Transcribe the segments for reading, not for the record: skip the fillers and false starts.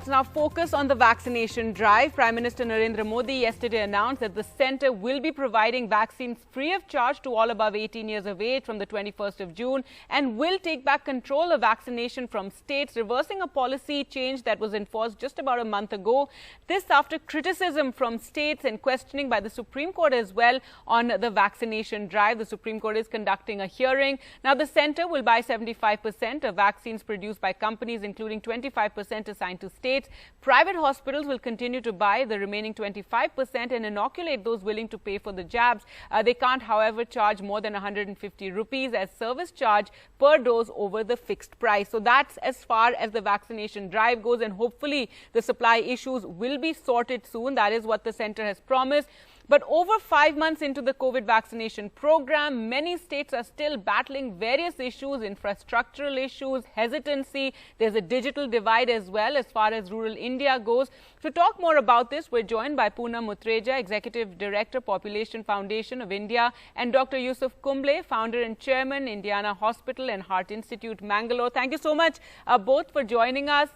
Let's now focus on the vaccination drive. Prime Minister Narendra Modi yesterday announced that the centre will be providing vaccines free of charge to all above 18 years of age from the 21st of June and will take back control of vaccination from states, reversing a policy change that was enforced just about a month ago. This after criticism from states and questioning by the Supreme Court as well on the vaccination drive. The Supreme Court is conducting a hearing. Now, the centre will buy 75% of vaccines produced by companies, including 25% assigned to states. Private hospitals will continue to buy the remaining 25% and inoculate those willing to pay for the jabs. They can't, however, charge more than 150 rupees as service charge per dose over the fixed price. So that's as far as the vaccination drive goes, and hopefully the supply issues will be sorted soon. That is what the centre has promised. But over 5 months into the COVID vaccination program, many states are still battling various issues, infrastructural issues, hesitancy. There's a digital divide as well as far as rural India goes. To talk more about this, we're joined by Poonam Mutreja, Executive Director, Population Foundation of India, and Dr. Yusuf Kumble, Founder and Chairman, Indiana Hospital and Heart Institute, Mangalore. Thank you so much both for joining us.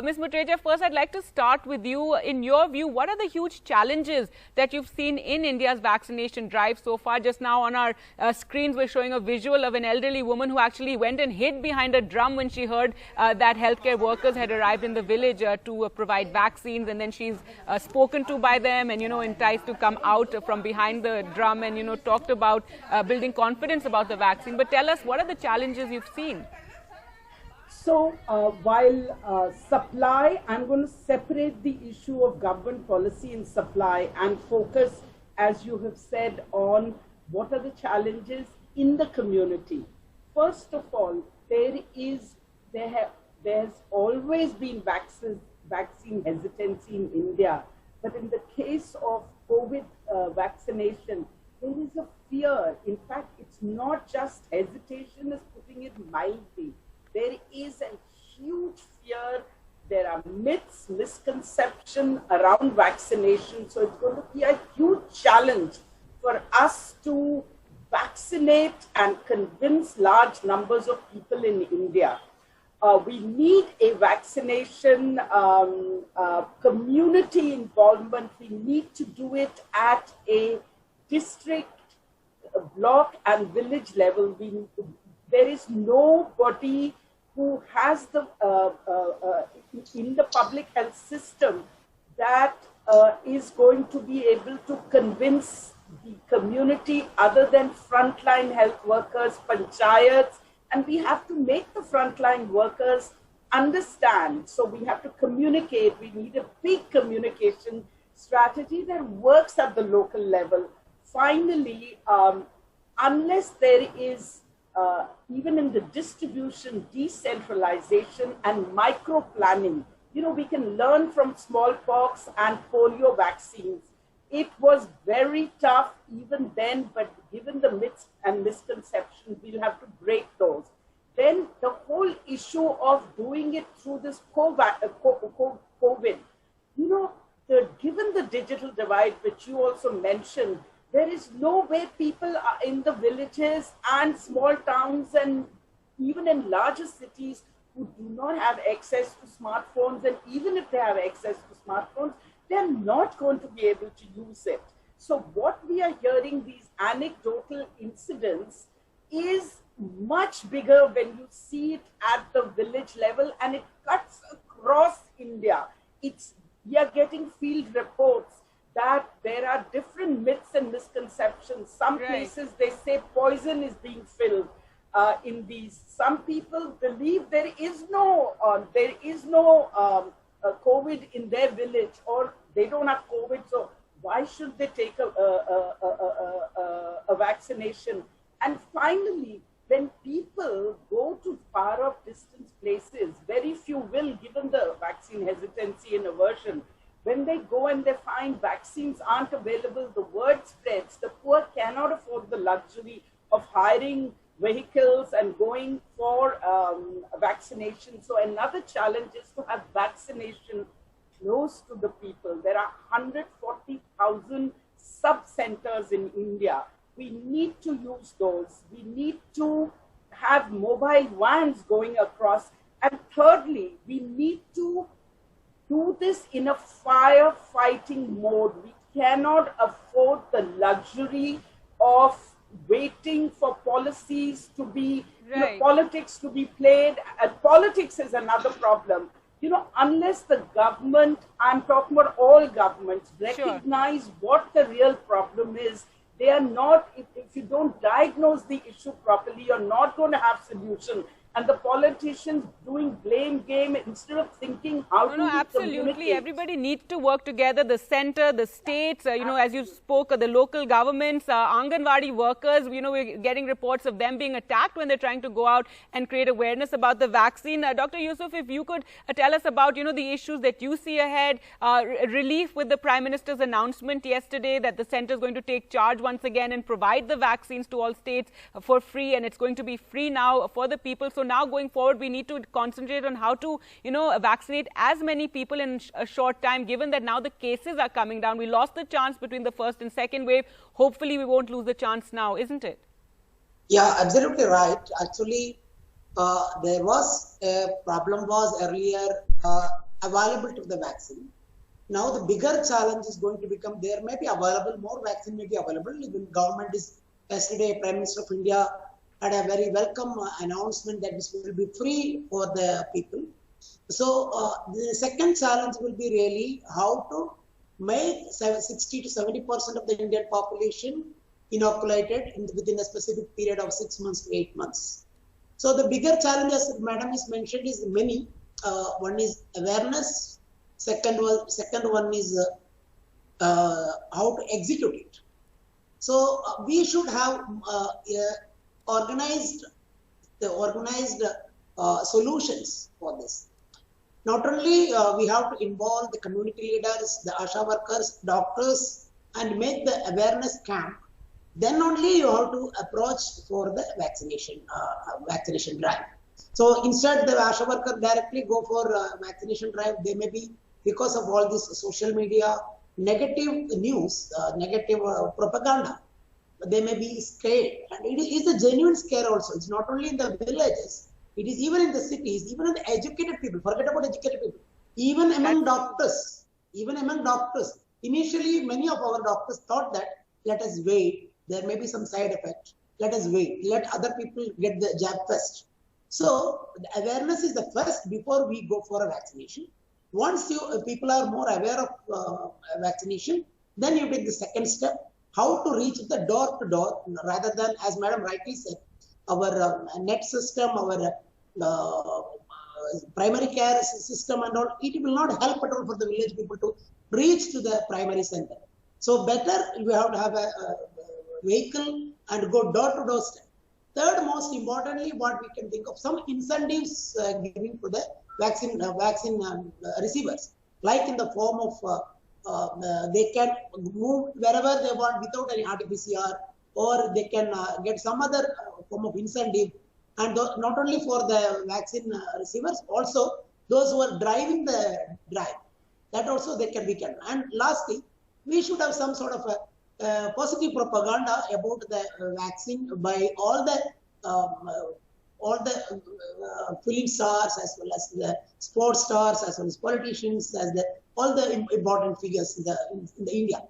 Ms. Mutreja, first I'd like to start with you. In your view, what are the huge challenges that you've seen in India's vaccination drive so far? Just now on our screens, we're showing a visual of an elderly woman who actually went and hid behind a drum when she heard that healthcare workers had arrived in the village to provide vaccines, and then she's spoken to by them and, enticed to come out from behind the drum and, talked about building confidence about the vaccine. But tell us, what are the challenges you've seen? So while supply, I'm going to separate the issue of government policy in supply and focus, as you have said, on what are the challenges in the community. First of all, there's always been vaccine hesitancy in India. But in the case of COVID vaccination, there is a fear. In fact, it's not just hesitation, is putting it mildly. There is a huge fear. There are myths, misconception around vaccination. So it's going to be a huge challenge for us to vaccinate and convince large numbers of people in India. We need a vaccination community involvement. We need to do it at a district, block and village level. There is nobody who has the in the public health system that is going to be able to convince the community other than frontline health workers, panchayats, and we have to make the frontline workers understand. So we have to communicate. We need a big communication strategy that works at the local level. Finally, unless there is even in the distribution, decentralization and micro-planning, we can learn from smallpox and polio vaccines. It was very tough even then, but given the myths and misconceptions, we'll have to break those. Then the whole issue of doing it through this COVID, given the digital divide, which you also mentioned, there is no way people are in the villages and small towns and even in larger cities who do not have access to smartphones. And even if they have access to smartphones, they're not going to be able to use it. So what we are hearing, these anecdotal incidents, is much bigger when you see it at the village level, and it cuts across India. We are getting field reports that there are different myths and misconceptions. Some places they say poison is being filled in these. Some people believe there is no COVID in their village, or they don't have COVID, so why should they take a vaccination? And finally, when people go to far off distance places, very few will, given the vaccine hesitancy and aversion. When they go and they find vaccines aren't available, the word spreads. The poor cannot afford the luxury of hiring vehicles and going for vaccination. So another challenge is to have vaccination close to the people. There are 140,000 sub-centers in India. We need to use those. We need to have mobile vans going across. And thirdly, we need to do this in a firefighting mode. We cannot afford the luxury of waiting for policies to be, politics to be played. And politics is another problem. Unless the government, I'm talking about all governments, recognize what the real problem is, they are not, if you don't diagnose the issue properly, you're not going to have solution. And the politicians doing blame game instead of thinking how to absolutely. Everybody needs to work together. The center, the states, as you spoke, the local governments, Anganwadi workers, we're getting reports of them being attacked when they're trying to go out and create awareness about the vaccine. Dr. Yusuf, if you could tell us about, the issues that you see ahead, relief with the Prime Minister's announcement yesterday that the center is going to take charge once again and provide the vaccines to all states for free, and it's going to be free now for the people. So now going forward, we need to concentrate on how to, vaccinate as many people in a short time, given that now the cases are coming down. We lost the chance between the first and second wave. Hopefully, we won't lose the chance now, isn't it? Yeah, absolutely right. Actually, there was a problem was earlier available to the vaccine. Now the bigger challenge is going to become there may be available, more vaccine may be available. Even government is, yesterday, Prime Minister of India had a very welcome announcement that this will be free for the people. So the second challenge will be really how to make 60 to 70% of the Indian population inoculated within a specific period of 6 months to 8 months. So the bigger challenge, as Madam has mentioned, is many. One is awareness. Second one is how to execute it. So we should have organized solutions for this. Not only we have to involve the community leaders, the ASHA workers, doctors, and make the awareness camp. Then only you have to approach for the vaccination drive. So instead, the ASHA worker directly go for vaccination drive. They may be, because of all this social media, negative news, negative propaganda, they may be scared. And it is a genuine scare also. It's not only in the villages, it is even in the cities, even in the educated people. Forget about educated people. Even among doctors. Initially, many of our doctors thought that, let us wait. There may be some side effect. Let us wait. Let other people get the jab first. So, the awareness is the first before we go for a vaccination. Once people are more aware of vaccination, then you take the second step. How to reach the door to door rather than, as Madam rightly said, our net system, our primary care system and all, it will not help at all for the village people to reach to the primary center. So better we have to have a vehicle and go door to door step. Third, most importantly, what we can think of, some incentives giving to the vaccine receivers, like in the form of they can move wherever they want without any RT-PCR, or they can get some other form of incentive. And not only for the vaccine receivers, also those who are driving the drive, that also we can. And lastly, we should have some sort of a positive propaganda about the vaccine by all the film stars, as well as the sports stars, as well as politicians, as all the important figures in the India.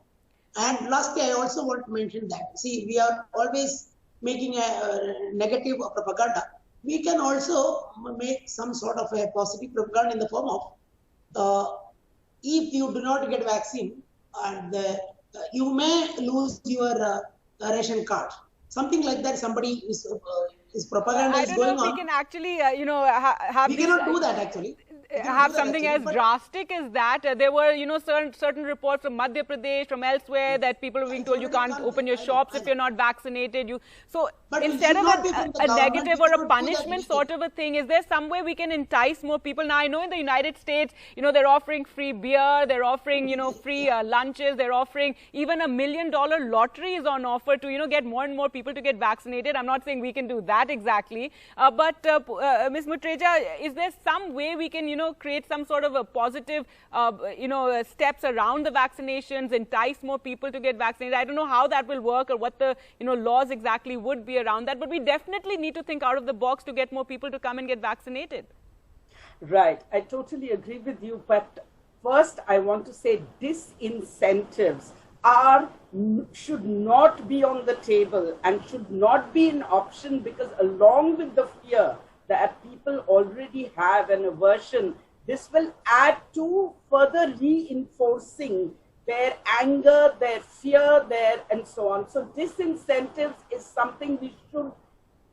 And lastly, I also want to mention that, see, we are always making a negative propaganda. We can also make some sort of a positive propaganda in the form of, if you do not get vaccine, and you may lose your ration card. Something like that, somebody is propaganda is going on. I don't know if we can actually, have we cannot do that actually. Have something as drastic as that. There were, certain reports from Madhya Pradesh, from elsewhere, that people were being told you can't open your shops if you're not vaccinated. But instead of a negative or a punishment sort of a thing, is there some way we can entice more people? Now, I know in the United States, they're offering free beer, they're offering, free lunches, they're offering even $1 million lottery is on offer to, get more and more people to get vaccinated. I'm not saying we can do that exactly. But Ms. Mutreja, is there some way we can, create some sort of a positive, steps around the vaccinations, entice more people to get vaccinated? I don't know how that will work or what the, laws exactly would be around that, but we definitely need to think out of the box to get more people to come and get vaccinated. Right. I totally agree with you. But first I want to say disincentives should not be on the table and should not be an option, because along with the fear that people already have an aversion, this will add to further reinforcing their anger, their fear, and so on. So disincentives is something we should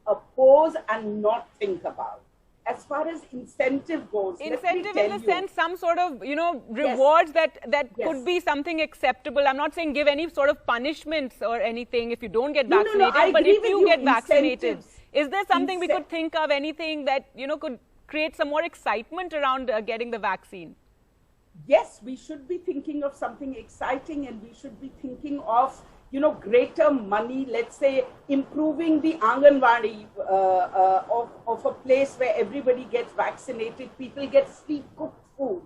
oppose and not think about. As far as incentive goes, incentive in the sense, some sort of, rewards that could be something acceptable. I'm not saying give any sort of punishments or anything if you don't get vaccinated, but if you get vaccinated, is there something we could think of, anything that, could create some more excitement around getting the vaccine? Yes, we should be thinking of something exciting, and we should be thinking of, greater money, let's say improving the Anganwadi of a place where everybody gets vaccinated, people get free cooked food.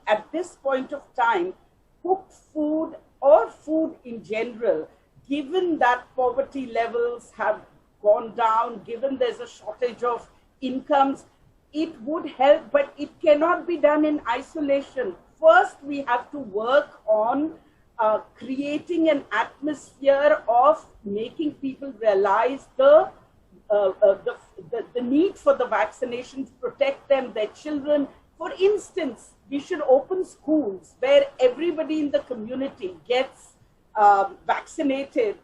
At this point of time, cooked food or food in general, given that poverty levels have gone down, given there's a shortage of incomes, it would help, but it cannot be done in isolation. First, we have to work on creating an atmosphere of making people realize the need for the vaccination to protect them, their children. For instance, we should open schools where everybody in the community gets vaccinated.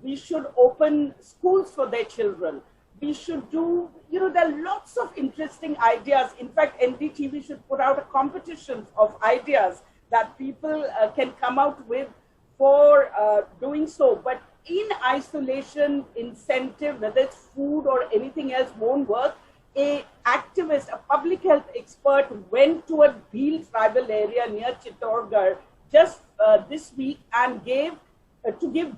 We should open schools for their children. We should do, there are lots of interesting ideas. In fact, NDTV should put out a competition of ideas that people can come out with for doing so. But in isolation, incentive, whether it's food or anything else, won't work. An activist, a public health expert, went to a Bhil tribal area near Chittorgarh just this week and gave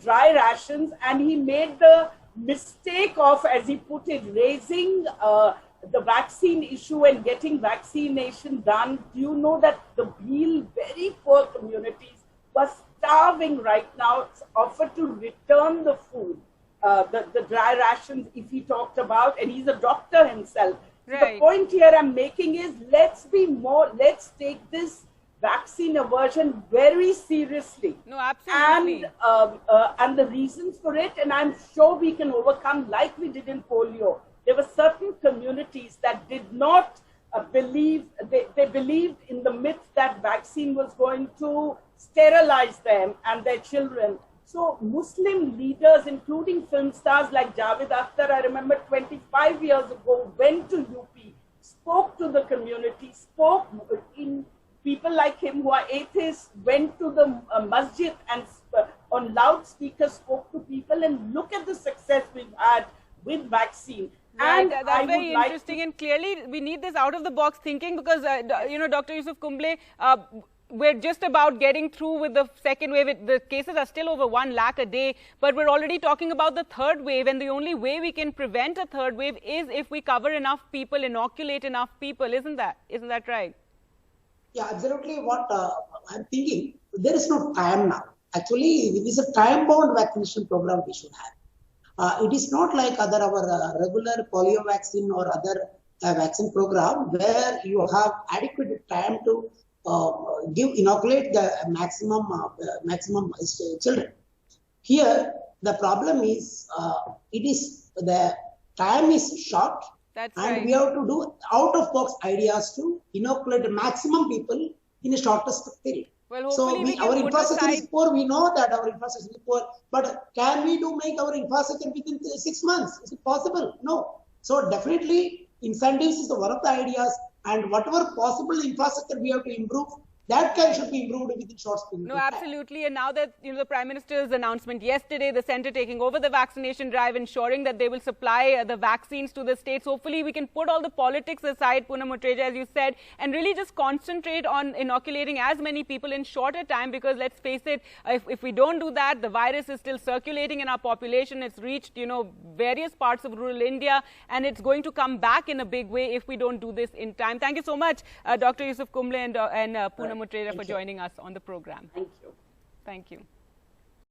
dry rations, and he made the mistake of, as he put it, raising the vaccine issue and getting vaccination done. Do you know that the Bhil, very poor communities, were starving right now? It's offered to return the food, the dry rations, if he talked about, and he's a doctor himself. Right. The point here I'm making is, let's take this vaccine aversion very seriously. No, absolutely. And the reasons for it, and I'm sure we can overcome, like we did in polio. There were certain communities that did not believe, they believed in the myth that vaccine was going to sterilize them and their children. So Muslim leaders, including film stars like Javed Akhtar, I remember 25 years ago, went to UP, spoke to the community, spoke in people like him who are atheists, went to the masjid and on loudspeakers spoke to people, and look at the success we've had with vaccine. Right, and that's very interesting, and clearly we need this out-of-the-box thinking, because, Dr. Yusuf Kumble, we're just about getting through with the second wave. The cases are still over 1 lakh a day, but we're already talking about the third wave, and the only way we can prevent a third wave is if we cover enough people, inoculate enough people, isn't that right? Yeah, absolutely. What I'm thinking, there is no time now. Actually, it is a time-bound vaccination program we should have. It is not like our regular polio vaccine or other vaccine program where you have adequate time to inoculate the maximum children. Here, the problem is the time is short. That's and right. We have to do out-of-box ideas to inoculate the maximum people in the shortest period. Well, so our infrastructure is poor. We know that our infrastructure is poor. But can we make our infrastructure within 6 months? Is it possible? No. So definitely incentives is one of the ideas, and whatever possible infrastructure we have to improve, that should be improved within short period. No, absolutely. And now that the Prime Minister's announcement yesterday, the centre taking over the vaccination drive, ensuring that they will supply the vaccines to the states. Hopefully, we can put all the politics aside, Poonam Mutreja, as you said, and really just concentrate on inoculating as many people in shorter time. Because let's face it, if we don't do that, the virus is still circulating in our population. It's reached various parts of rural India, and it's going to come back in a big way if we don't do this in time. Thank you so much, Dr. Yusuf Kumble and Poonam Mutreja, for joining us on the program. Thank you. Thank you.